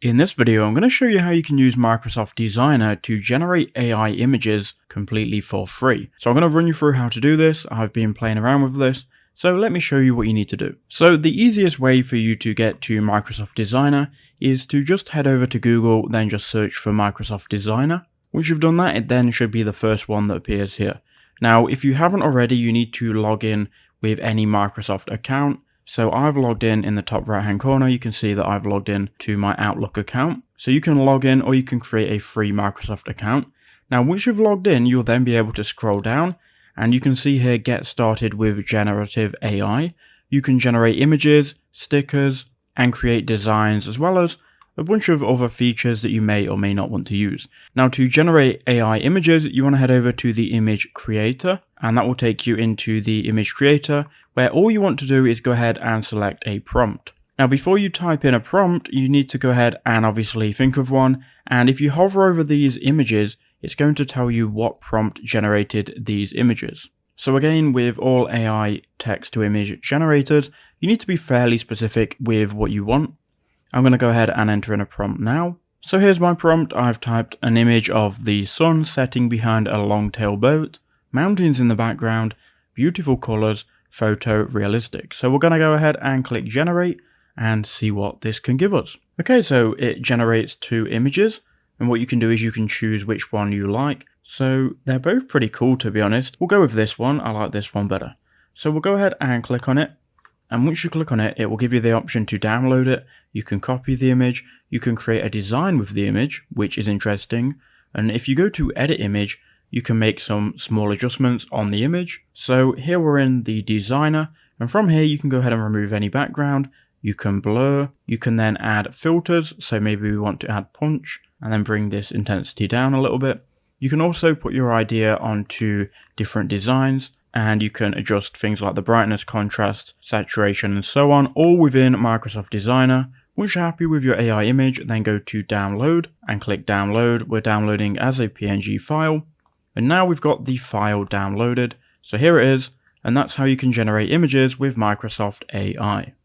In this video, I'm going to show you how you can use Microsoft Designer to generate AI images completely for free. So I'm going to run you through how to do this. I've been playing around with this, so let me show you what you need to do. So the easiest way for you to get to Microsoft Designer is to just head over to Google, then just search for Microsoft Designer. Once you've done that, it then should be the first one that appears here. Now, if you haven't already, you need to log in with any Microsoft account. So I've logged in the top right hand corner. You can see that I've logged in to my Outlook account. So you can log in or you can create a free Microsoft account. Now, once you've logged in, you'll then be able to scroll down and you can see here, get started with generative AI. You can generate images, stickers, and create designs, as well as a bunch of other features that you may or may not want to use. Now, to generate AI images, you want to head over to the image creator, and that will take you into the image creator, where all you want to do is go ahead and select a prompt. Now, before you type in a prompt, you need to go ahead and obviously think of one. And if you hover over these images, it's going to tell you what prompt generated these images. So again, with all AI text to image generators, you need to be fairly specific with what you want. I'm going to go ahead and enter in a prompt now. So here's my prompt. I've typed an image of the sun setting behind a long-tail boat, mountains in the background, beautiful colors, photo realistic. So we're going to go ahead and click generate and see what this can give us. Okay, so it generates two images, and what you can do is you can choose which one you like. So they're both pretty cool, to be honest. We'll go with this one. I like this one better. So we'll go ahead and click on it. And once you click on it, it will give you the option to download it. You can copy the image. You can create a design with the image, which is interesting. And if you go to edit image, you can make some small adjustments on the image. So here we're in the designer. And from here, you can go ahead and remove any background. You can blur. You can then add filters. So maybe we want to add punch and then bring this intensity down a little bit. You can also put your idea onto different designs. And you can adjust things like the brightness, contrast, saturation, and so on, all within Microsoft Designer. Once you're happy with your AI image, then go to download and click download. We're downloading as a PNG file. And now we've got the file downloaded. So here it is. And that's how you can generate images with Microsoft AI.